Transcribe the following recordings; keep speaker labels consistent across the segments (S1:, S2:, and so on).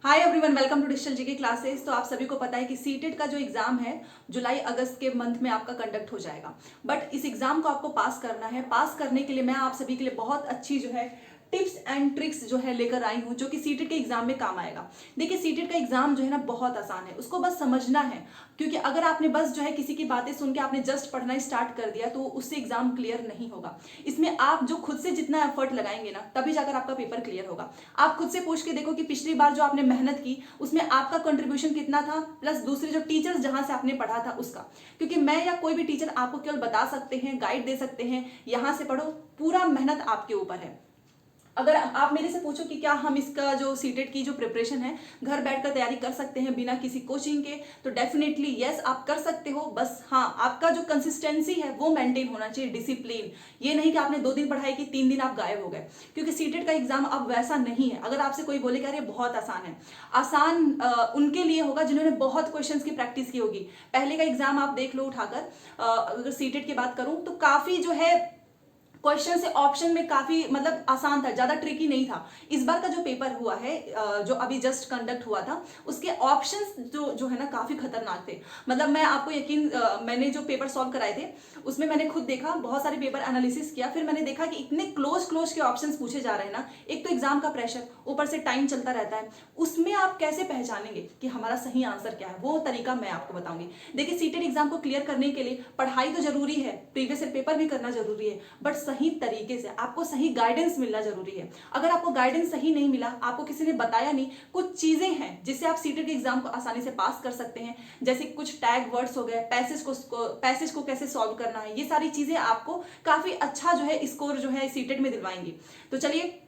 S1: Hi everyone, welcome to digital GK classes. तो आप सभी को पता है कि सीटेट का जो एग्जाम है जुलाई अगस्त के मंथ में आपका कंडक्ट हो जाएगा। बट इस एग्जाम को आपको पास करना है। पास करने के लिए मैं आप सभी के लिए बहुत अच्छी जो है टिप्स एंड ट्रिक्स जो है लेकर आई हूं, जो कि सीटेट के एग्जाम में काम आएगा। देखिए, सीटेट का एग्जाम जो है ना बहुत आसान है, उसको बस समझना है। क्योंकि अगर आपने बस जो है किसी की बातें सुन के आपने जस्ट पढ़ना स्टार्ट कर दिया तो उससे एग्जाम क्लियर नहीं होगा। इसमें आप जो खुद से जितना एफर्ट लगाएंगे ना, तभी जाकर आपका पेपर क्लियर होगा। आप खुद से पूछ के देखो कि पिछली बार जो आपने मेहनत की उसमें आपका कंट्रीब्यूशन कितना था, प्लस दूसरे जो टीचर्स जहां से आपने पढ़ा था उसका। क्योंकि मैं या कोई भी टीचर आपको केवल बता सकते हैं, गाइड दे सकते हैं, यहां से पढ़ो, पूरा मेहनत आपके ऊपर है। अगर आप मेरे से पूछो कि क्या हम इसका जो सीटेट की जो प्रिपरेशन है घर बैठकर तैयारी कर सकते हैं बिना किसी कोचिंग के, तो डेफिनेटली यस, आप कर सकते हो। बस हाँ, आपका जो कंसिस्टेंसी है वो मेंटेन होना चाहिए, डिसिप्लिन। ये नहीं कि आपने 2 दिन पढ़ाई की, 3 दिन आप गायब हो गए। क्योंकि सीटेट का एग्जाम अब वैसा नहीं है। अगर आपसे कोई बोले कि अरे बहुत आसान है, आसान उनके लिए होगा जिन्होंने बहुत क्वेश्चंस की प्रैक्टिस की होगी। पहले का एग्जाम आप देख लो उठाकर, अगर सीटेट की बात करूं तो काफी जो है क्वेश्चन से ऑप्शन में काफी मतलब आसान था, ज्यादा ट्रिकी नहीं था। इस बार का जो पेपर हुआ है, जो अभी जस्ट कंडक्ट हुआ था, उसके ऑप्शंस जो जो है ना काफी खतरनाक थे। मतलब मैं आपको यकीन, मैंने जो पेपर सॉल्व कराए थे उसमें मैंने खुद देखा, बहुत सारे पेपर एनालिसिस किया, फिर मैंने देखा कि इतने क्लोज क्लोज के ऑप्शंस पूछे जा रहे हैं ना। एक तो एग्जाम का प्रेशर, ऊपर से टाइम चलता रहता है, उसमें आप कैसे पहचानेंगे कि हमारा सही आंसर क्या है, वो तरीका मैं आपको बताऊंगी। देखिए, सीटेट एग्जाम को क्लियर करने के लिए पढ़ाई तो जरूरी है, प्रीवियस पेपर भी करना जरूरी है, बट सही तरीके से आपको सही गाइडेंस मिलना जरूरी है। अगर आपको गाइडेंस सही नहीं मिला, आपको किसी ने बताया नहीं, कुछ चीजें हैं जिससे आप सीटेट के एग्जाम को आसानी से पास कर सकते हैं। जैसे कुछ टैग वर्ड्स हो गए, पैसेज को कैसे सॉल्व करना है, ये सारी चीजें आपको काफी अच्छा जो है स्कोर जो है सीटेट में दिलवाएंगी। तो चलिए,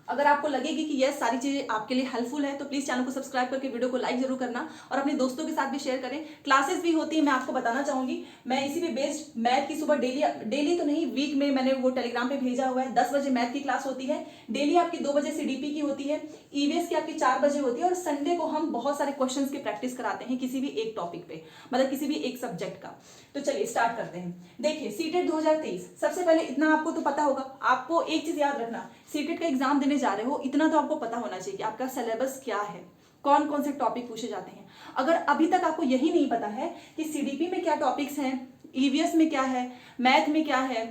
S1: अगर आपको लगेगी कि यह सारी चीजें आपके लिए हेल्पफुल है तो प्लीज चैनल को सब्सक्राइब करके वीडियो को लाइक जरूर करना और अपने दोस्तों के साथ भी शेयर करें। क्लासेस भी होती है, मैं आपको बताना चाहूंगी। मैं इसी पे बेस्ड मैथ की सुबह डेली डेली तो नहीं, वीक में मैंने वो टेलीग्राम पे भेजा हुआ है। 10 बजे मैथ की क्लास होती है, डेली आपकी 2 बजे सीडीपी की होती है, ईवीएस की आपकी 4 बजे होती है, और संडे को हम बहुत सारे क्वेश्चंस की प्रैक्टिस कराते हैं किसी भी एक टॉपिक पे, मतलब किसी भी एक सब्जेक्ट का। तो चलिए स्टार्ट करते हैं। देखिए, सीटेट 2023, सबसे पहले इतना आपको तो पता होगा, आपको एक चीज याद रखना, सीटेट का एग्जाम देने जा रहे हो इतना तो आपको पता होना चाहिए कि आपका सिलेबस क्या है, कौन कौन से टॉपिक पूछे जाते हैं। अगर अभी तक आपको यही नहीं पता है कि सीडीपी में क्या टॉपिक्स हैं, ईवीएस में क्या है, मैथ में क्या है,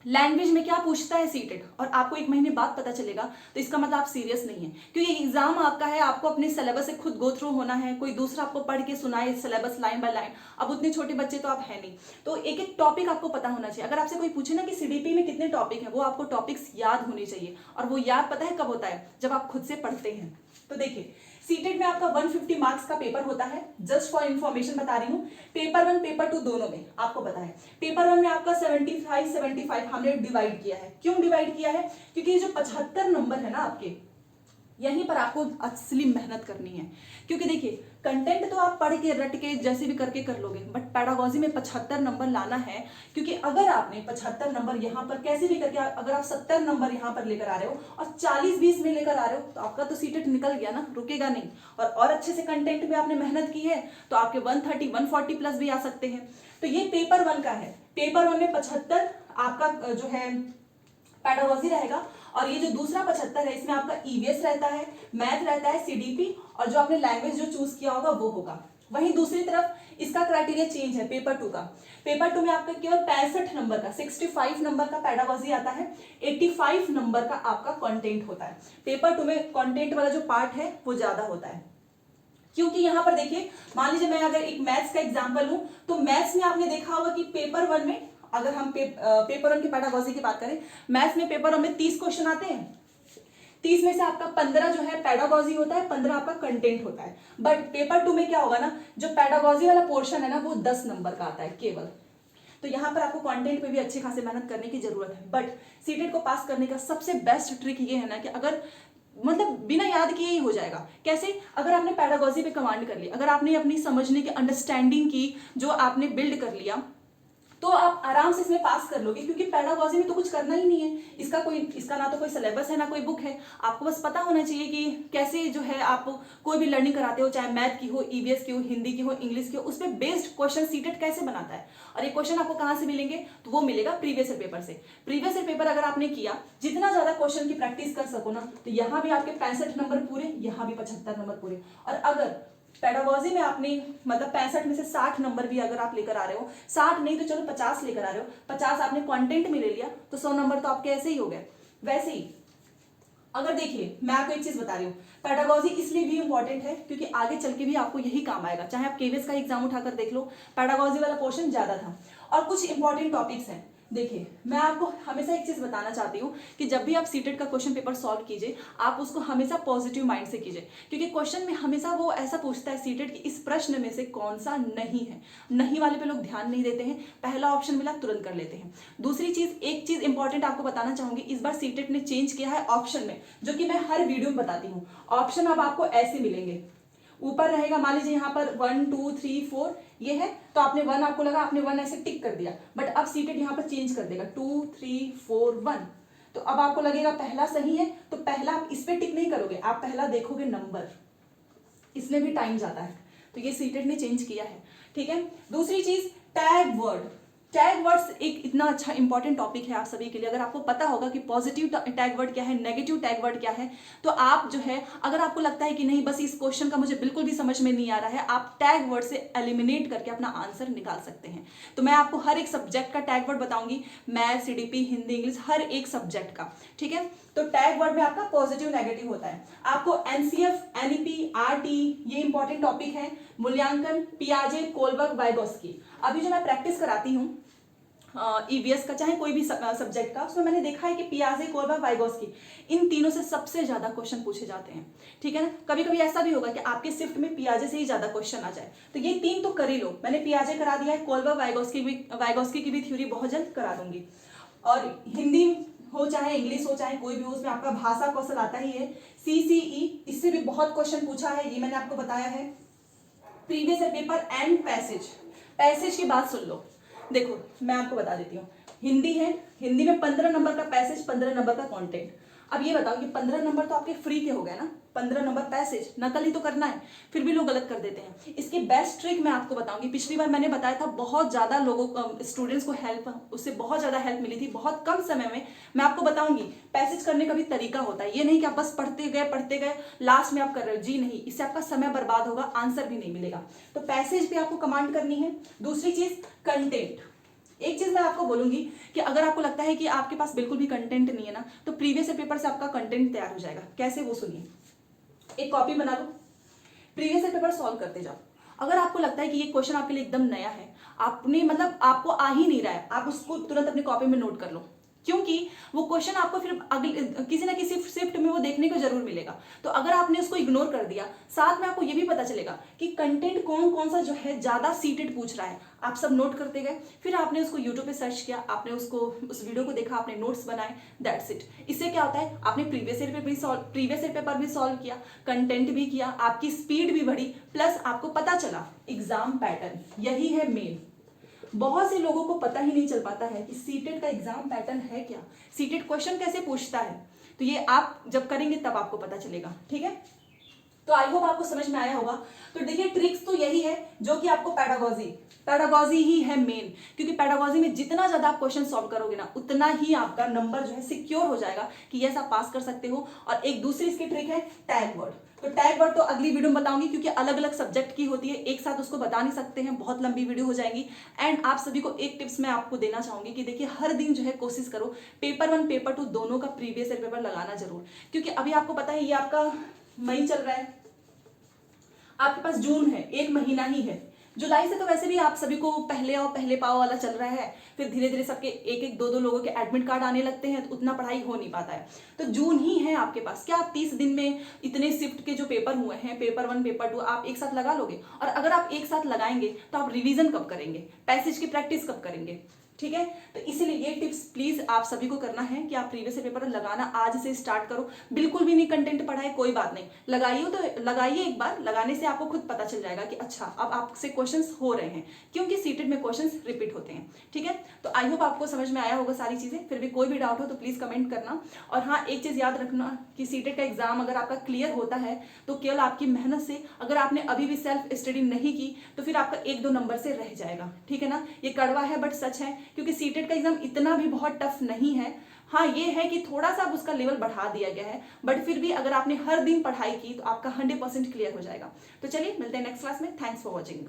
S1: लैंग्वेज में क्या पूछता है सीटेट, और आपको 1 महीने बाद पता चलेगा, तो इसका मतलब आप सीरियस नहीं है। क्योंकि एग्जाम आपका है, आपको अपने सिलेबस से खुद गो थ्रू होना है, कोई दूसरा आपको पढ़ के सुनाए सिलेबस लाइन बाय लाइन। अब उतने छोटे बच्चे तो आप है नहीं, तो एक एक टॉपिक आपको पता होना चाहिए। अगर आपसे कोई पूछे ना कि सीडीपी में कितने टॉपिक है, वो आपको टॉपिक्स याद होने चाहिए। और वो याद पता है कब होता है, जब आप खुद से पढ़ते हैं। तो देखिए, सीटेट में आपका 150 मार्क्स का पेपर होता है। जस्ट फॉर इन्फॉर्मेशन बता रही हूँ, पेपर 1 पेपर 2 दोनों में आपको पता है। पेपर 1 में आपका 75 हमने डिवाइड किया है। क्यों डिवाइड किया है? क्योंकि ये जो 75 नंबर है ना आपके, यहीं पर आपको असली मेहनत करनी है। क्योंकि देखिए, कंटेंट तो आप पढ़ के रट के जैसे भी करके कर लोगे, बट पैडागोजी में 75 नंबर लाना है। क्योंकि अगर आपने 75 नंबर यहाँ पर कैसे भी करके, अगर आप 70 नंबर यहाँ पर लेकर आ रहे हो और 40-20 में लेकर आ रहे हो, तो आपका तो सीटेट निकल गया ना, रुकेगा नहीं। और अच्छे से कंटेंट में आपने मेहनत की है तो आपके 130 140 प्लस भी आ सकते हैं। तो ये पेपर 1 का है। पेपर 1 में 75 आपका जो है पैडागोजी रहेगा, और ये जो दूसरा 75 है इसमें आपका ईवीएस रहता है, मैथ रहता है, सीडीपी, और जो आपने लैंग्वेज जो चूज किया होगा वो होगा। वहीं दूसरी तरफ इसका क्राइटेरिया चेंज है पेपर 2 का। पेपर 2 में आपका केवल 65 नंबर का, 65 नंबर का पैडागोजी आता है, 85 नंबर का आपका कंटेंट होता है। पेपर 2 में कंटेंट वाला जो पार्ट है वो ज्यादा होता है। क्योंकि यहां पर देखिए, मान लीजिए मैं अगर एक मैथ्स का एग्जांपल लूं, तो मैथ्स में आपने देखा होगा कि पेपर 1 में, अगर हम पेपर 1 की पैडागोजी की बात करें, मैथ्स में पेपर 1 में 30 क्वेश्चन आते हैं। 30 में से आपका 15 जो है पैडागोजी होता है, 15 आपका कंटेंट होता है। बट पेपर 2 में क्या होगा ना, जो पैडागोजी वाला पोर्शन है ना, वो 10 नंबर का आता है केवल। तो यहाँ पर आपको कंटेंट पे भी अच्छे खासे मेहनत करने की जरूरत है। बट सीटेट को पास करने का सबसे बेस्ट ट्रिक ये है ना कि अगर मतलब बिना याद किए ही हो जाएगा। कैसे? अगर आपने पैडागोजी पे कमांड कर ली, अगर आपने अपनी समझने की, अंडरस्टैंडिंग की, जो आपने बिल्ड कर लिया, तो आप आराम से इसमें पास कर लोगे, क्योंकि पेडागोजी में तो कुछ करना ही नहीं है, इसका ना तो कोई सिलेबस है ना कोई बुक है, आपको बस पता होना चाहिए कि कैसे जो है आप कोई भी लर्निंग कराते हो, चाहे मैथ की हो, ईवीएस की हो, हिंदी की हो, इंग्लिश की हो, उस पर बेस्ड क्वेश्चन सीटेट कैसे बनाता है। और ये क्वेश्चन आपको कहाँ से मिलेंगे, तो वो मिलेगा प्रीवियस ईयर पेपर से। प्रीवियस ईयर पेपर अगर आपने किया, जितना ज्यादा क्वेश्चन की प्रैक्टिस कर सको ना, तो यहाँ भी आपके 65 नंबर पूरे, यहाँ भी 75 नंबर पूरे। और अगर पेडागोजी में आपने मतलब 65 में से 60 नंबर भी अगर आप लेकर आ रहे हो, 60 नहीं तो चलो 50 लेकर आ रहे हो, 50 आपने कंटेंट में ले लिया, तो 100 नंबर तो आपके ऐसे ही हो गए। वैसे ही अगर देखिए, मैं आपको एक चीज बता रही हूँ, पेडागोजी इसलिए भी इंपॉर्टेंट है क्योंकि आगे चल के भी आपको यही काम आएगा। चाहे आप केवीएस का एग्जाम उठाकर देख लो, पेडागोजी वाला पोर्शन ज्यादा था। और कुछ इंपॉर्टेंट टॉपिक्स हैं, देखिए मैं आपको हमेशा एक चीज बताना चाहती हूँ कि जब भी आप सीटेट का क्वेश्चन पेपर सॉल्व कीजिए, आप उसको हमेशा पॉजिटिव माइंड से कीजिए, क्योंकि क्वेश्चन में हमेशा वो ऐसा पूछता है सीटेट कि इस प्रश्न में से कौन सा नहीं है। नहीं वाले पे लोग ध्यान नहीं देते हैं, पहला ऑप्शन मिला तुरंत कर लेते हैं। दूसरी चीज, एक चीज इंपॉर्टेंट आपको बताना चाहूंगी, इस बार सीटेट ने चेंज किया है ऑप्शन में, जो कि मैं हर वीडियो में बताती हूँ। ऑप्शन अब आपको ऐसे मिलेंगे, ऊपर रहेगा, मान लीजिए यहाँ पर 1 2 3 4 ये है, तो आपने 1 आपको लगा, आपने 1 ऐसे टिक कर दिया, बट अब सीटेट यहाँ पर चेंज कर देगा 2 3 4 1। तो अब आपको लगेगा पहला सही है, तो पहला आप इस पे टिक नहीं करोगे, आप पहला देखोगे नंबर, इसमें भी टाइम जाता है, तो ये सीटेट ने चेंज किया है, ठीक है। दूसरी चीज, टैग वर्ड। टैग वर्ड्स एक इतना अच्छा इंपॉर्टेंट टॉपिक है आप सभी के लिए। अगर आपको पता होगा कि पॉजिटिव टैग वर्ड क्या है, नेगेटिव टैग वर्ड क्या है, तो आप जो है, अगर आपको लगता है कि नहीं बस इस क्वेश्चन का मुझे बिल्कुल भी समझ में नहीं आ रहा है, आप टैग वर्ड से एलिमिनेट करके अपना आंसर निकाल सकते हैं। तो मैं आपको हर एक सब्जेक्ट का टैग वर्ड बताऊंगी, मैथ, सीडीपी, हिंदी, इंग्लिश, हर एक सब्जेक्ट का, ठीक है। तो टैग वर्ड में आपका पॉजिटिव नेगेटिव होता है। आपको एनसीएफ, एनईपी, आरटी, ये इंपॉर्टेंट टॉपिक है। मूल्यांकन, पियाजे, कोलबर्ग, वाइगोस्की। अभी जो मैं प्रैक्टिस कराती हूँ ईवीएस का, चाहे कोई भी सब्जेक्ट का, उसमें मैंने देखा है कि पियाजे, कोलबर्ग, वाइगोस्की, इन तीनों से सबसे ज्यादा क्वेश्चन पूछे जाते हैं, ठीक है ना। कभी कभी ऐसा भी होगा कि आपके शिफ्ट में पियाजे से ही ज्यादा क्वेश्चन आ जाए, तो ये तीन तो कर ही लो। मैंने पियाजे करा दिया है, कोलबर्ग, वाइगोस्की की भी थ्योरी बहुत जल्द करा दूंगी। और हिंदी हो चाहे इंग्लिश हो चाहे कोई भी हो, उसमें आपका भाषा कौशल आता ही है। सीसीई, इससे भी बहुत क्वेश्चन पूछा है, ये मैंने आपको बताया है। Previous year paper and passage की बात सुन लो। देखो मैं आपको बता देती हूँ, हिंदी है, हिंदी में 15 नंबर का पैसेज, 15 नंबर का कंटेंट। अब ये बताओ, ये 15 नंबर तो आपके फ्री के हो गए ना, 15 नंबर पैसेज, नकल ही तो करना है, फिर भी लोग गलत कर देते हैं। इसकी बेस्ट ट्रिक मैं आपको बताऊंगी, पिछली बार मैंने बताया था, बहुत ज्यादा लोगों स्टूडेंट्स को हेल्प, उससे बहुत ज्यादा हेल्प मिली थी, बहुत कम समय में। मैं आपको बताऊंगी पैसेज करने का भी तरीका होता है, ये नहीं कि आप बस पढ़ते गए लास्ट में आप कर रहे हो, जी नहीं, इससे आपका समय बर्बाद होगा, आंसर भी नहीं मिलेगा। तो पैसेज पे आपको कमांड करनी है। दूसरी चीज, कंटेंट। एक चीज मैं आपको बोलूंगी कि अगर आपको लगता है कि आपके पास बिल्कुल भी कंटेंट नहीं है ना, तो प्रीवियस ईयर पेपर से आपका कंटेंट तैयार हो जाएगा। कैसे, वो सुनिए। एक कॉपी बना लो, प्रीवियस ईयर पेपर सॉल्व करते जाओ। अगर आपको लगता है कि ये क्वेश्चन आपके लिए एकदम नया है, आपने मतलब आपको आ ही नहीं रहा है, आप उसको तुरंत अपनी कॉपी में नोट कर लो, क्योंकि वो क्वेश्चन आपको फिर अगले किसी ना किसी शिफ्ट में वो देखने को जरूर मिलेगा। तो अगर आपने उसको इग्नोर कर दिया, साथ में आपको ये भी पता चलेगा कि कंटेंट कौन कौन सा जो है ज्यादा सीटेड पूछ रहा है, आप सब नोट करते गए, फिर आपने उसको यूट्यूब पे सर्च किया, आपने उसको उस वीडियो को देखा, आपने नोट्स बनाए, दैट्स इट। इससे क्या होता है, आपने प्रीवियस ईयर पेपर भी सॉल्व किया, कंटेंट भी किया, आपकी स्पीड भी बढ़ी, प्लस आपको पता चला एग्जाम पैटर्न। यही है मेन। बहुत से लोगों को पता ही नहीं चल पाता है कि सीटेट का एग्जाम पैटर्न है क्या, सीटेट क्वेश्चन कैसे पूछता है। तो ये आप जब करेंगे तब आपको पता चलेगा, ठीक है। तो आई होप आपको समझ में आया होगा। तो देखिए ट्रिक्स तो यही है जो कि आपको पैडागोजी ही है मेन, क्योंकि पैडागोजी में जितना ज्यादा आप क्वेश्चन सॉल्व करोगे ना, उतना ही आपका नंबर जो है सिक्योर हो जाएगा कि यस आप पास कर सकते हो। और एक दूसरी इसकी ट्रिक है टैग वर्ड। तो टैग वर्ड तो अगली वीडियो में बताऊंगी, क्योंकि अलग अलग सब्जेक्ट की होती है, एक साथ उसको बता नहीं सकते हैं, बहुत लंबी वीडियो हो जाएगी। एंड आप सभी को एक टिप्स मैं आपको देना चाहूंगी कि देखिए हर दिन जो है कोशिश करो पेपर 1 पेपर 2 दोनों का प्रीवियस ईयर पेपर लगाना जरूर, क्योंकि अभी आपको पता है ये आपका मई चल रहा है, आपके पास जून है, एक महीना ही है। जुलाई से तो वैसे भी आप सभी को पहले पाव वाला चल रहा है, फिर धीरे धीरे सबके एक दो लोगों के एडमिट कार्ड आने लगते हैं, तो उतना पढ़ाई हो नहीं पाता है। तो जून ही है आपके पास, क्या आप 30 दिन में इतने शिफ्ट के जो पेपर हुए हैं, पेपर 1 पेपर 2 आप एक साथ लगा लोगे? और अगर आप एक साथ लगाएंगे तो आप रिवीजन कब करेंगे, पैसेज की प्रैक्टिस कब करेंगे? ठीक है। तो इसीलिए ये टिप्स प्लीज आप सभी को करना है कि आप प्रीवियस पेपर लगाना आज से स्टार्ट करो। बिल्कुल भी नहीं कंटेंट पढ़ा है कोई बात नहीं, लगाइए तो लगाइए, एक बार लगाने से आपको खुद पता चल जाएगा कि अच्छा अब आपसे क्वेश्चंस हो रहे हैं, क्योंकि सीटेड में क्वेश्चंस रिपीट होते हैं। ठीक है, तो आई होप आपको समझ में आया होगा सारी चीजें। फिर भी कोई भी डाउट हो तो प्लीज कमेंट करना। और हाँ, एक चीज याद रखना कि सीटेड का एग्जाम अगर आपका क्लियर होता है तो केवल आपकी मेहनत से, अगर आपने अभी भी सेल्फ स्टडी नहीं की तो फिर आपका 1-2 नंबर से रह जाएगा। ठीक है ना, ये कड़वा है बट सच है, क्योंकि सीटेट का एग्जाम इतना भी बहुत टफ नहीं है। हाँ, ये है कि थोड़ा सा अब उसका लेवल बढ़ा दिया गया है, बट फिर भी अगर आपने हर दिन पढ़ाई की तो आपका 100% क्लियर हो जाएगा। तो चलिए मिलते हैं नेक्स्ट क्लास में। Thanks for watching.